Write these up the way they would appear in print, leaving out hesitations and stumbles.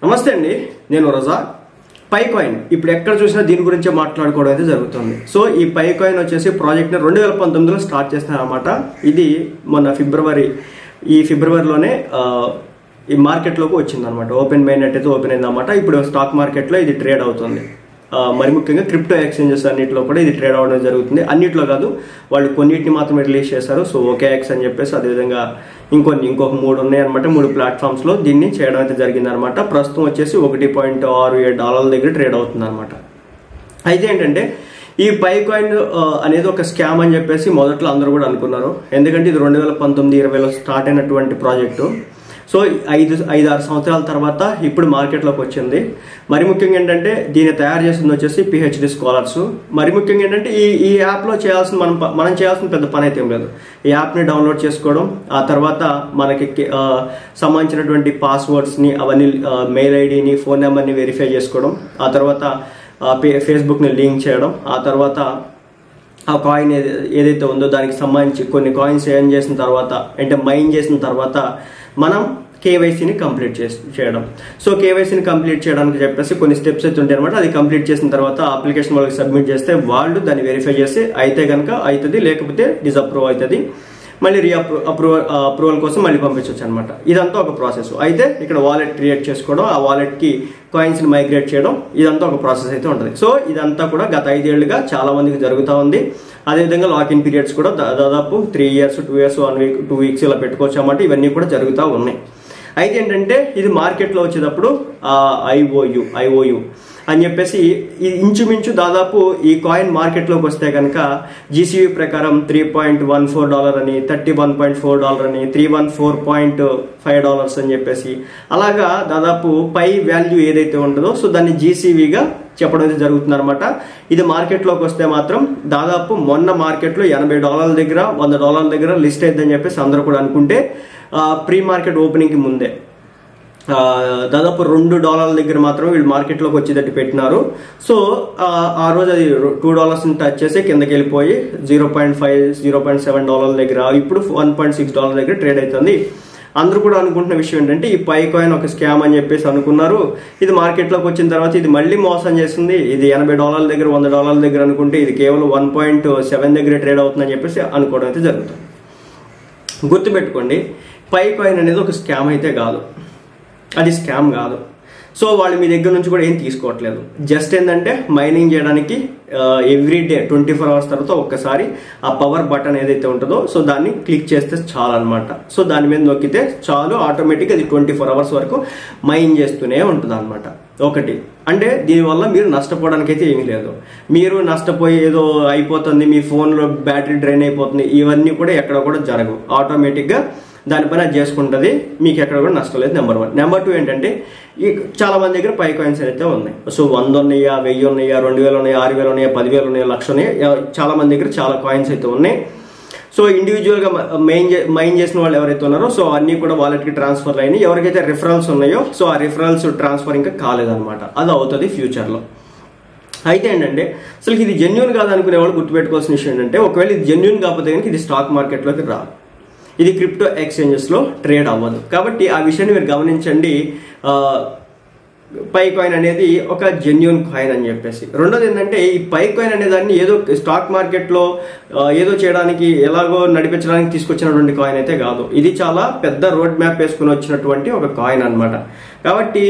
నమస్తే అండి, నేను రజా. పై కాయిన్ ఇప్పుడు ఎక్కడ చూసినా దీని గురించే మాట్లాడుకోవడం అయితే జరుగుతుంది. సో ఈ పై కాయిన్ వచ్చేసి ప్రాజెక్ట్ని 2019లో స్టార్ట్ చేస్తున్నారన్నమాట. ఇది మొన్న ఫిబ్రవరిలోనే ఈ మార్కెట్లోకి వచ్చిందనమాట. ఓపెన్ మైనెట్ అయితే ఓపెన్ అయిందన్నమాట. ఇప్పుడు స్టాక్ మార్కెట్లో ఇది ట్రేడ్ అవుతుంది. మరి ముఖ్యంగా క్రిప్టో ఎక్స్చేంజెస్ అన్నింటిలో కూడా ఇది ట్రేడ్ అవ్వడం జరుగుతుంది. అన్నింటిలో కాదు, వాళ్ళు కొన్నిటిని మాత్రమే రిలీజ్ చేశారు. సో OKX అని చెప్పేసి, అదేవిధంగా ఇంకొక 3 ఉన్నాయన్నమాట. 3 ప్లాట్ఫామ్స్లో దీన్ని చేయడం అయితే జరిగిందనమాట. ప్రస్తుతం వచ్చేసి $1.67 దగ్గర ట్రేడ్ అవుతుంది అనమాట. అయితే ఏంటంటే ఈ పై కాయిన్ అనేది ఒక స్కామ్ అని చెప్పేసి మొదట్లో అందరూ కూడా అనుకున్నారు. ఎందుకంటే ఇది 2019-20లో స్టార్ట్ అయినటువంటి ప్రాజెక్టు. సో 5-6 సంవత్సరాల తర్వాత ఇప్పుడు మార్కెట్లోకి వచ్చింది. మరి ముఖ్యంగా ఏంటంటే దీన్ని తయారు చేసింది వచ్చేసి PhD స్కాలర్స్. మరి ముఖ్యంగా ఏంటంటే ఈ యాప్లో మనం చేయాల్సిన పెద్ద పని అయితే ఏం లేదు. ఈ యాప్ని డౌన్లోడ్ చేసుకోవడం, ఆ తర్వాత మనకి సంబంధించినటువంటి పాస్వర్డ్స్ని, అవన్నీ మెయిల్ ఐడిని, ఫోన్ నెంబర్ని వెరిఫై చేసుకోవడం, ఆ తర్వాత ఫేస్బుక్ని లింక్ చేయడం, ఆ తర్వాత ఆ కాయిన్ ఏదైతే ఉందో దానికి సంబంధించి కొన్ని కాయిన్స్ ఏం చేసిన తర్వాత, అంటే మైన్ చేసిన తర్వాత మనం KYCని కంప్లీట్ చేయడం. సో KYCని కంప్లీట్ చేయడానికి చెప్పేసి కొన్ని స్టెప్స్ అయితే ఉంటాయి అనమాట. అది కంప్లీట్ చేసిన తర్వాత అప్లికేషన్ వాళ్ళకి సబ్మిట్ చేస్తే వాళ్ళు దాన్ని వెరిఫై చేసి అయితే కనుక అవుతుంది, లేకపోతే డిసప్రూవ్ అవుతుంది. మళ్ళీ అప్రూవల్ కోసం మళ్ళీ పంపించవచ్చు అనమాట. ఇదంతా ఒక ప్రాసెస్. అయితే ఇక్కడ వాలెట్ క్రియేట్ చేసుకోవడం, ఆ వాలెట్కి కాయిన్స్ని మైగ్రేట్ చేయడం, ఇదంతా ఒక ప్రాసెస్ అయితే ఉంటుంది. సో ఇదంతా కూడా గత 5 ఏళ్లుగా చాలా మందికి జరుగుతూ ఉంది. అదేవిధంగా లాకిన్ పీరియడ్స్ కూడా దాదాపు 3 years, 2 years, 1 week, 2 weeks ఇలా పెట్టుకోవచ్చు అన్నమాట. ఇవన్నీ కూడా జరుగుతూ ఉన్నాయి. అయితే ఏంటంటే ఇది మార్కెట్లో వచ్చేటప్పుడు IOU అని చెప్పేసి ఇంచుమించు దాదాపు ఈ కాయిన్ మార్కెట్లోకి వస్తే కనుక GCV ప్రకారం $3.14 అని, $31.4 అని, $314.5 అని చెప్పేసి అలాగా దాదాపు పై వాల్యూ ఏదైతే ఉంటుందో సో దాన్ని GCVగా చెప్పడం అయితే జరుగుతుంది అనమాట. ఇది మార్కెట్లోకి వస్తే మాత్రం దాదాపు మొన్న మార్కెట్లో $80 దగ్గర, $100 దగ్గర లిస్ట్ అయిద్దని చెప్పేసి అందరూ కూడా అనుకుంటే ప్రీ మార్కెట్ ఓపెనింగ్కి ముందే దాదాపు $2 దగ్గర మాత్రం వీళ్ళు మార్కెట్లోకి వచ్చేటట్టు పెట్టినారు. సో ఆ రోజు అది $2 టచ్ చేసి కిందకి వెళ్ళిపోయి $0.5, $0.7 దగ్గర, ఇప్పుడు $1.6 దగ్గర ట్రేడ్ అవుతుంది. అందరూ కూడా అనుకుంటున్న విషయం ఏంటంటే ఈ పై కాయిన్ ఒక స్కామ్ అని చెప్పేసి అనుకున్నారు. ఇది మార్కెట్లోకి వచ్చిన తర్వాత ఇది మళ్ళీ మోసం చేస్తుంది. ఇది $80 దగ్గర, $100 దగ్గర అనుకుంటే ఇది కేవలం 1.7 దగ్గర ట్రేడ్ అవుతుందని చెప్పేసి అనుకోవడం అయితే జరుగుతుంది. గుర్తుపెట్టుకోండి, పై కాయిన్ అనేది ఒక స్కామ్ అయితే కాదు, అది స్కామ్ కాదు. సో వాళ్ళు మీ దగ్గర నుంచి కూడా ఏం తీసుకోవట్లేదు. జస్ట్ ఏంటంటే మైనింగ్ చేయడానికి ఎవ్రీడే 24 hours తర్వాత ఒక్కసారి ఆ పవర్ బటన్ ఏదైతే ఉంటుందో సో దాన్ని క్లిక్ చేస్తే చాలు అనమాట. సో దాని మీద నొక్కితే చాలు, ఆటోమేటిక్గా అది 24 hours వరకు మైన్ చేస్తూనే ఉంటుంది అనమాట. ఒకటి అంటే దీనివల్ల మీరు నష్టపోవడానికి అయితే ఏమీ లేదు. మీరు నష్టపోయి ఏదో అయిపోతుంది, మీ ఫోన్లో బ్యాటరీ డ్రైన్ అయిపోతుంది, ఇవన్నీ కూడా ఎక్కడ కూడా జరగవు. ఆటోమేటిక్గా దానిపైన అది చేసుకుంటుంది, మీకు ఎక్కడ కూడా నష్టం లేదు. నెంబర్ 1. నెంబర్ 2 ఏంటంటే చాలా మంది దగ్గర పై కాయిన్స్ అయితే ఉన్నాయి. సో 100 ఉన్నాయా, 1000 ఉన్నాయా, 2000 ఉన్నాయా, 6000 ఉన్నాయా, 10,000 ఉన్నాయా, 1,00,000 ఉన్నాయా, చాలా మంది దగ్గర చాలా కాయిన్స్ అయితే ఉన్నాయి. సో ఇండివిజువల్గా మైన్ చేసిన వాళ్ళు ఎవరైతే ఉన్నారో సో అన్నీ కూడా వాలెట్కి ట్రాన్స్ఫర్ అయినాయి. ఎవరికైతే రిఫరల్స్ ఉన్నాయో సో ఆ రిఫరల్స్ ట్రాన్స్ఫర్ ఇంకా కాలేదన్నమాట. అది అవుతుంది ఫ్యూచర్లో. అయితే ఏంటంటే అసలు ఇది జెన్యూన్ కాదనుకునే వాళ్ళు గుర్తుపెట్టుకోవాల్సిన విషయం ఏంటంటే ఒకవేళ ఇది జెన్యూన్ కాకపోతే కనుక ఇది స్టాక్ మార్కెట్లోకి రాదు, ఇది క్రిప్టో ఎక్స్చేంజెస్లో ట్రేడ్ అవ్వదు. కాబట్టి ఆ విషయాన్ని మీరు గమనించండి. పై కాయిన్ అనేది ఒక జెన్యూన్ కాయిన్ అని చెప్పేసి. రెండోది ఏంటంటే ఈ పై కాయిన్ అనే దాన్ని ఏదో స్టాక్ మార్కెట్లో ఏదో చేయడానికి, ఎలాగో నడిపించడానికి తీసుకొచ్చినటువంటి కాయిన్ అయితే కాదు. ఇది చాలా పెద్ద రోడ్ మ్యాప్ వేసుకుని వచ్చినటువంటి ఒక కాయిన్ అనమాట. కాబట్టి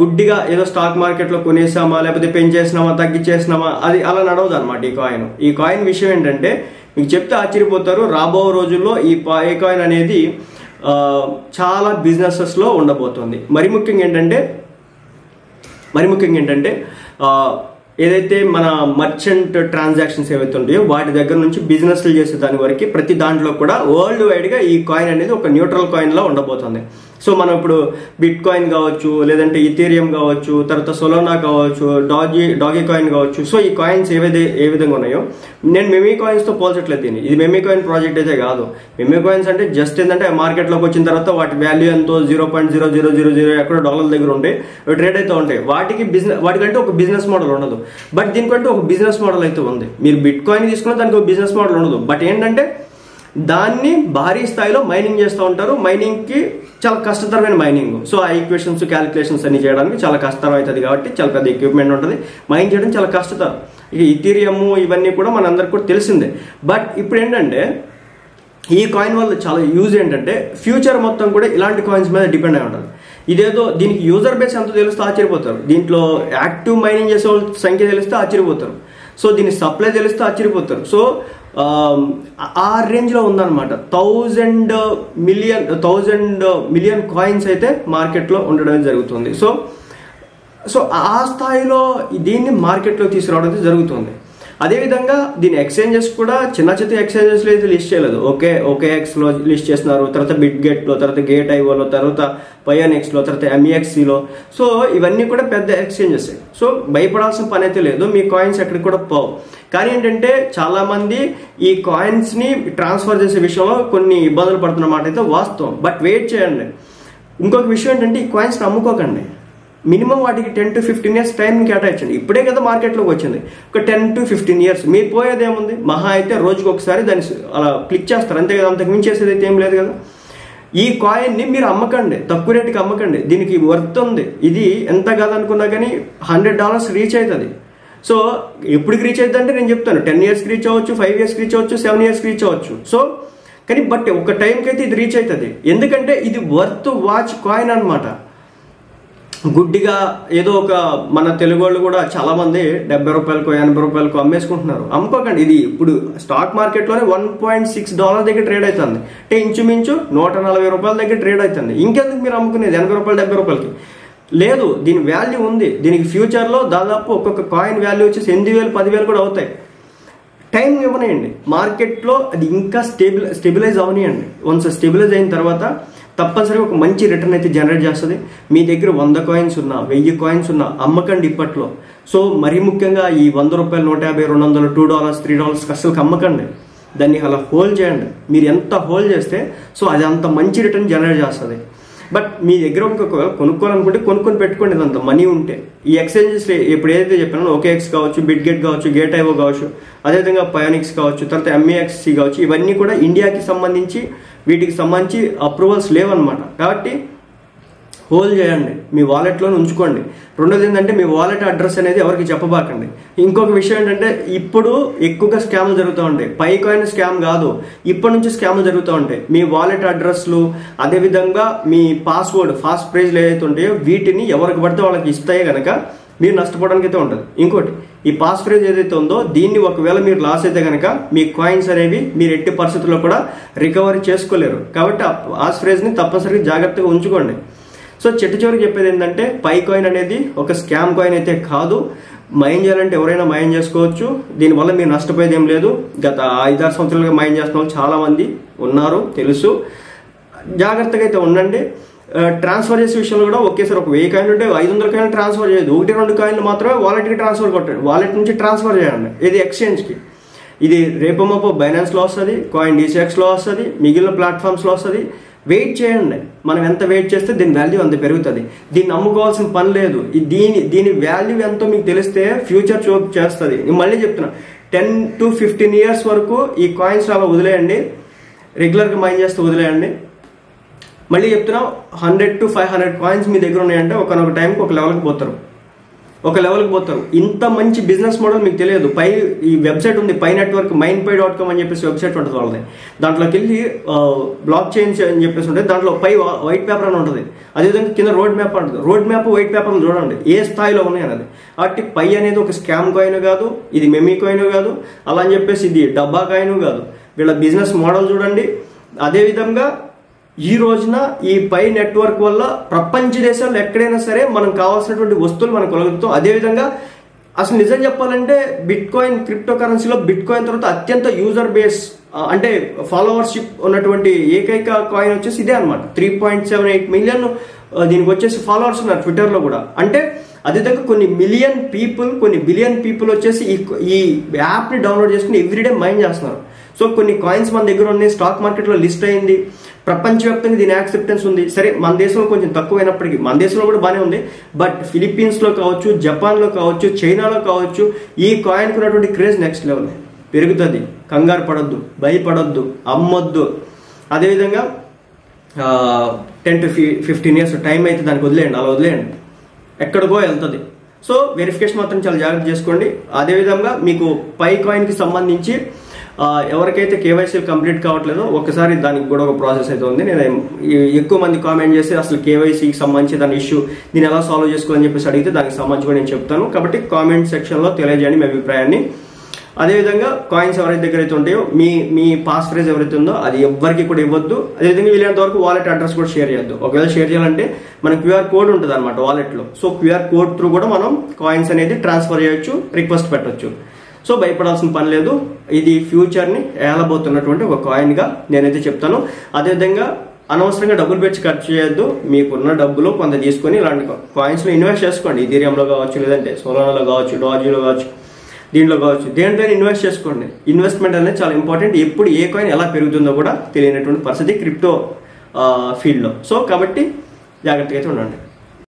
గుడ్డిగా ఏదో స్టాక్ మార్కెట్లో కొనేసామా, లేకపోతే పెంచేసినామా, తగ్గించేసినామా, అది అలా నడవదు అనమాట. ఈ కాయిన్ విషయం ఏంటంటే మీకు చెప్తే ఆశ్చర్యపోతారు. రాబో రోజుల్లో ఈ పై కాయిన్ అనేది చాలా బిజినెసెస్లో ఉండబోతుంది. మరి ముఖ్యంగా ఏంటంటే ఏదైతే మన మర్చెంట్ ట్రాన్సాక్షన్స్ ఏవైతే ఉంటాయో వాటి దగ్గర నుంచి బిజినెస్లు చేసే దాని వరకు ప్రతి దాంట్లో కూడా వరల్డ్ వైడ్గా ఈ కాయిన్ అనేది ఒక న్యూట్రల్ కాయిన్లా ఉండబోతుంది. సో మనం ఇప్పుడు బిట్ కాయిన్ కావచ్చు, లేదంటే ఇథీరియం కావచ్చు, తర్వాత సొలోనా కావచ్చు, డాగీ కాయిన్ కావచ్చు. సో ఈ కాయిన్స్ ఏ విధంగా ఉన్నాయో నేను మెమీ కాయిన్స్తో పోల్చట్లేదు దీన్ని. ఇది మెమీ కాయిన్ ప్రాజెక్ట్ అయితే కాదు. మెమీ కాయిన్స్ అంటే జస్ట్ ఏంటంటే మార్కెట్లోకి వచ్చిన తర్వాత వాటి వాల్యూ ఎంతో 0.0000 ఎక్కడో $1 దగ్గర ఉంటే ట్రేడ్ అయితే ఉంటాయి. వాటికంటే ఒక బిజినెస్ మోడల్ ఉండదు. బట్ దీనికంటే ఒక బిజినెస్ మోడల్ అయితే ఉంది. మీరు బిట్ కాయిన్ తీసుకున్న దానికి ఒక బిజినెస్ మోడల్ ఉండదు. బట్ ఏంటంటే దాన్ని భారీ స్థాయిలో మైనింగ్ చేస్తూ ఉంటారు. మైనింగ్కి చాలా కష్టతరమైన మైనింగ్. సో ఆ ఈక్వేషన్స్ క్యాలిక్యులేషన్స్ అన్ని చేయడానికి చాలా కష్టతరం అవుతుంది కాబట్టి చాలా పెద్ద ఎక్విప్మెంట్ ఉంటుంది. మైన్ చేయడం చాలా కష్టతరం. ఇక ఇథీరియం ఇవన్నీ కూడా మనందరికి కూడా తెలిసిందే. బట్ ఇప్పుడు ఏంటంటే ఈ కాయిన్ వల్ల చాలా యూజ్ ఏంటంటే ఫ్యూచర్ మొత్తం కూడా ఇలాంటి కాయిన్స్ మీద డిపెండ్ అయి ఉంటుంది. ఇదేదో దీనికి యూజర్ బేస్ ఎంత తెలిస్తే ఆశ్చర్యపోతారు. దీంట్లో యాక్టివ్ మైనింగ్ చేసే వాళ్ళ సంఖ్య తెలిస్తే ఆశ్చర్యపోతారు. సో దీని సప్లై తెలిస్తే ఆశ్చర్యపోతారు. సో ఆ రేంజ్లో ఉందన్నమాట. 1000 మిలియన్ కాయిన్స్ అయితే మార్కెట్లో ఉండడం జరుగుతుంది. సో ఆ స్థాయిలో దీన్ని మార్కెట్లో తీసుకురావడం జరుగుతుంది. అదేవిధంగా దీని ఎక్స్చేంజెస్ కూడా చిన్న ఎక్స్చేంజెస్లో అయితే లిస్ట్ చేయలేదు. OKXలో లిస్ట్ చేస్తున్నారు, తర్వాత బిట్గెట్లో, తర్వాత గేట్ ఐఓలో, తర్వాత పయోనెక్స్లో, తర్వాత MEXCలో. సో ఇవన్నీ కూడా పెద్ద ఎక్స్చేంజెస్. సో భయపడాల్సిన పని అయితే లేదు. మీ కాయిన్స్ ఎక్కడికి కూడా పోవు. కానీ ఏంటంటే చాలా మంది ఈ కాయిన్స్ని ట్రాన్స్ఫర్ చేసే విషయంలో కొన్ని ఇబ్బందులు పడుతున్నమాట అయితే వాస్తవం. బట్ వెయిట్ చేయండి. ఇంకొక విషయం ఏంటంటే ఈ కాయిన్స్ని అమ్ముకోకండి. మినిమం వాటికి 10 to 15 years టైం కేటాయించండి. ఇప్పుడే కదా మార్కెట్లోకి వచ్చింది. ఒక 10 to 15 years మీరు పోయేది ఏముంది? మహా అయితే రోజుకి ఒకసారి దాన్ని అలా క్లిక్ చేస్తారు అంతే కదా. అంతకు మించేసేది అయితే ఏం లేదు కదా. ఈ కాయిన్ని మీరు అమ్మకండి, తక్కువ రేటుకి అమ్మకండి. దీనికి వర్త్ ఉంది. ఇది ఎంత కాదనుకున్నా కానీ $100 రీచ్ అవుతుంది. సో ఎప్పటికి రీచ్ అవుతుంది అంటే నేను చెప్తాను 10 years రీచ్ అవ్వచ్చు, 5 years రీచ్ అవ్వచ్చు, 7 years రీచ్ అవ్వచ్చు. సో కానీ బట్ ఒక టైంకి అయితే ఇది రీచ్ అవుతుంది. ఎందుకంటే ఇది వర్త్ వాచ్ కాయిన్ అనమాట. గుడ్డిగా ఏదో ఒక మన తెలుగు వాళ్ళు కూడా చాలా మంది $70, $80 అమ్మేసుకుంటున్నారు. అమ్ముకోకండి. ఇది ఇప్పుడు స్టాక్ మార్కెట్లోనే $1.6 దగ్గర ట్రేడ్ అవుతుంది. అంటే ఇంచుమించు $140 దగ్గర ట్రేడ్ అవుతుంది. ఇంకెందుకు మీరు అమ్ముకునేది $80, $70కి? లేదు, దీని వాల్యూ ఉంది. దీనికి ఫ్యూచర్లో దాదాపు ఒక్కొక్క కాయిన్ వాల్యూ వచ్చేసి 8,000, 10,000 కూడా అవుతాయి. టైం ఇవ్వనియండి. మార్కెట్లో అది ఇంకా స్టెబిలైజ్ అవనియండి. వన్స్ స్టెబిలైజ్ అయిన తర్వాత తప్పనిసరిగా ఒక మంచి రిటర్న్ అయితే జనరేట్ చేస్తుంది. మీ దగ్గర 100 కాయిన్స్ ఉన్నా, 1000 కాయిన్స్ ఉన్నా అమ్మకండి ఇప్పట్లో. సో మరీ ముఖ్యంగా ఈ $100, $150, $200, $2, $3 అసలు అమ్మకండి. దాన్ని అలా హోల్డ్ చేయండి. మీరు ఎంత హోల్డ్ చేస్తే సో అది అంత మంచి రిటర్న్ జనరేట్ చేస్తుంది. బట్ మీ దగ్గర కొనుక్కోవాలనుకుంటే కొనుక్కొని పెట్టుకోండి. ఇదంత మనీ ఉంటే. ఈ ఎక్స్చేంజెస్ ఇప్పుడు ఏదైతే చెప్పానో OKX కావచ్చు, బిట్గెట్ కావచ్చు, గేట్ ఐఓ కావచ్చు, అదేవిధంగా పయోనిక్స్ కావచ్చు, తర్వాత MEXC కావచ్చు, ఇవన్నీ కూడా ఇండియాకి సంబంధించి వీటికి సంబంధించి అప్రూవల్స్ లేవన్నమాట. కాబట్టి హోల్డ్ చేయండి, మీ వాలెట్లోనే ఉంచుకోండి. రెండోది ఏంటంటే మీ వాలెట్ అడ్రస్ అనేది ఎవరికి చెప్పబాకండి. ఇంకొక విషయం ఏంటంటే ఇప్పుడు ఎక్కువగా స్కామ్లు జరుగుతూ ఉంటాయి. పై కాయిన్ స్కామ్ కాదు, ఇప్పటి నుంచి స్కామ్లు జరుగుతూ ఉంటాయి. మీ వాలెట్ అడ్రస్లు, అదేవిధంగా మీ పాస్వర్డ్, ఫాస్ట్ ప్రైజ్లు ఏదైతే ఉంటాయో వీటిని ఎవరికి పడితే వాళ్ళకి ఇస్తే కనుక మీరు నష్టపోవడానికి అయితే ఉంటుంది. ఇంకోటి, ఈ పాస్ ఫ్రేజ్ ఏదైతే ఉందో దీన్ని ఒకవేళ మీరు లాస్ అయితే కనుక మీ కాయిన్స్ అనేవి మీరు ఎట్టి పరిస్థితుల్లో కూడా రికవరీ చేసుకోలేరు. కాబట్టి ఆ పాస్ ఫ్రేజ్ని తప్పనిసరిగా జాగ్రత్తగా ఉంచుకోండి. సో చివరికి చెప్పేది ఏంటంటే పై కాయిన్ అనేది ఒక స్కామ్ కాయిన్ అయితే కాదు. మైన్ చేయాలంటే ఎవరైనా మైన్ చేసుకోవచ్చు. దీనివల్ల మీరు నష్టపోయేది ఏం లేదు. గత 5-6 సంవత్సరాలుగా మైన్ చేస్తున్న వాళ్ళు చాలా మంది ఉన్నారు, తెలుసు. జాగ్రత్తగా అయితే ఉండండి. ట్రాన్స్ఫర్ చేసే విషయంలో కూడా ఒకేసారి ఒక 1000 కాయిన్లు ఉంటే 500 కాయిన్లు ట్రాన్స్ఫర్ చేయదు. 1-2 కాయిన్లు మాత్రమే వాలెట్కి ట్రాన్స్ఫర్ కొట్టండి. వాలెట్ నుంచి ట్రాన్స్ఫర్ చేయండి. ఇది ఎక్స్చేంజ్కి. ఇది రేపు మాపో బైనాన్స్లో వస్తుంది, కాయిన్ DCXలో వస్తుంది, మిగిలిన ప్లాట్ఫామ్స్లో వస్తుంది. వెయిట్ చేయండి. మనం ఎంత వెయిట్ చేస్తే దీని వాల్యూ అంత పెరుగుతుంది. దీన్ని అమ్ముకోవాల్సిన పని లేదు. దీని వాల్యూ ఎంతో మీకు తెలిస్తే ఫ్యూచర్ చూపు చేస్తుంది. నేను మళ్ళీ చెప్తున్నా, 10 to 15 years వరకు ఈ కాయిన్స్ అలా వదిలేయండి. రెగ్యులర్గా మైన్ చేస్తూ వదిలేయండి. మళ్ళీ చెప్తున్నా, 100 to 500 కాయిన్స్ మీ దగ్గర ఉన్నాయంటే ఒకనొక టైంకి ఒక లెవెల్కి పోతారు. ఇంత మంచి బిజినెస్ మోడల్ మీకు తెలియదు. ఈ వెబ్సైట్ ఉంది, పై నెట్వర్క్, MinePay.com అని చెప్పేసి వెబ్సైట్ ఉంటుంది వాళ్ళది. దాంట్లోకి వెళ్ళి బ్లాక్ చైన్స్ అని చెప్పేసి ఉంటుంది. దాంట్లో పై వైట్ పేపర్ అని ఉంటుంది. అదేవిధంగా కింద రోడ్ మ్యాప్ ఉంటుంది. రోడ్ మ్యాప్, వైట్ పేపర్లు చూడండి ఏ స్థాయిలో ఉన్నాయి అనేది. కాబట్టి పై అనేది ఒక స్కామ్ కాయిన్ కాదు, ఇది మెమీ కాయిన్ కాదు, అలా అని చెప్పేసి ఇది డబ్బా కాయిన్ కాదు. వీళ్ళ బిజినెస్ మోడల్ చూడండి. అదేవిధంగా ఈ రోజున ఈ పై నెట్వర్క్ వల్ల ప్రపంచ దేశాల్లో ఎక్కడైనా సరే మనం కావాల్సినటువంటి వస్తువులు మనం కొనగలుగుతాం. అదేవిధంగా అసలు నిజం చెప్పాలంటే బిట్కాయిన్, క్రిప్టో కరెన్సీలో బిట్కాయిన్ తర్వాత అత్యంత యూజర్ బేస్ అంటే ఫాలోవర్షిప్ ఉన్నటువంటి ఏకైక కాయిన్ వచ్చేసి ఇదే అనమాట. 3.78 మిలియన్ దీనికి వచ్చేసి ఫాలోవర్స్ ఉన్నారు ట్విట్టర్లో కూడా. అంటే అదేవిధంగా కొన్ని బిలియన్ పీపుల్ వచ్చేసి ఈ యాప్ని డౌన్లోడ్ చేసుకుని ఎవ్రీడే మైన్ చేస్తున్నారు. సో కొన్ని కాయిన్స్ మన దగ్గర ఉన్నాయి, స్టాక్ మార్కెట్లో లిస్ట్ అయింది, ప్రపంచవ్యాప్తంగా దీని యాక్సెప్టెన్స్ ఉంది. సరే మన దేశంలో కొంచెం తక్కువైనప్పటికీ, మన దేశంలో కూడా బాగానే ఉంది. బట్ ఫిలిప్పీన్స్లో కావచ్చు, జపాన్లో కావచ్చు, చైనాలో కావచ్చు ఈ కాయిన్కి ఉన్నటువంటి క్రేజ్ నెక్స్ట్ లెవెల్ పెరుగుతుంది. కంగారు పడొద్దు, భయపడొద్దు, అమ్మొద్దు. అదేవిధంగా 10 to 15 years టైం అయితే దానికి వదిలేయండి, అలా వదిలేయండి, ఎక్కడికో వెళ్తుంది. సో వెరిఫికేషన్ మాత్రం చాలా జాగ్రత్త చేసుకోండి. అదేవిధంగా మీకు పై కాయిన్కి సంబంధించి ఎవరికైతే కేవైసీ కంప్లీట్ కావట్లేదో ఒకసారి దానికి కూడా ఒక ప్రాసెస్ అయితే ఉంది. నేను ఎక్కువ మంది కామెంట్ చేసి అసలు కేవైసీకి సంబంధించి దాని ఇష్యూ దీన్ని ఎలా సాల్వ్ చేసుకోవాలని చెప్పేసి అడిగితే దానికి సంబంధించి కూడా నేను చెప్తాను. కాబట్టి కామెంట్ సెక్షన్లో తెలియజేయండి మీ అభిప్రాయాన్ని. అదేవిధంగా కాయిన్స్ ఎవరైతే దగ్గర అయితే ఉంటాయో మీ పాస్ ఫ్రేజ్ ఎవరైతే ఉందో అది ఎవ్వరికి కూడా ఇవ్వద్దు. అదేవిధంగా వీలైనంత వరకు వాలెట్ అడ్రస్ కూడా షేర్ చేయొద్దు. ఒకవేళ షేర్ చేయాలంటే మన క్యూఆర్ కోడ్ ఉంటుంది అనమాట వాలెట్లో. సో క్యూఆర్ కోడ్ త్రూ కూడా మనం కాయిన్స్ అనేది ట్రాన్స్ఫర్ చేయొచ్చు, రిక్వెస్ట్ పెట్టొచ్చు. సో భయపడాల్సిన పని లేదు. ఇది ఫ్యూచర్ని ఏలబోతున్నటువంటి ఒక కాయిన్గా నేనైతే చెప్తాను. అదేవిధంగా అనవసరంగా డబ్బులు పెట్టి ఖర్చు చేయొద్దు. మీకున్న డబ్బులు కొంత తీసుకొని ఇలాంటి కాయిన్స్లో ఇన్వెస్ట్ చేసుకోండి. ఈథీరియంలో కావచ్చు, లేదంటే సోలానాలో కావచ్చు, డోజీలో కావచ్చు, దీంట్లో కావచ్చు, దేంట్లోనే ఇన్వెస్ట్ చేసుకోండి. ఇన్వెస్ట్మెంట్ అనేది చాలా ఇంపార్టెంట్. ఎప్పుడు ఏ కాయిన్ ఎలా పెరుగుతుందో కూడా తెలియనటువంటి పరిస్థితి క్రిప్టో ఫీల్డ్లో. సో కాబట్టి జాగ్రత్తగా అయితే ఉండండి.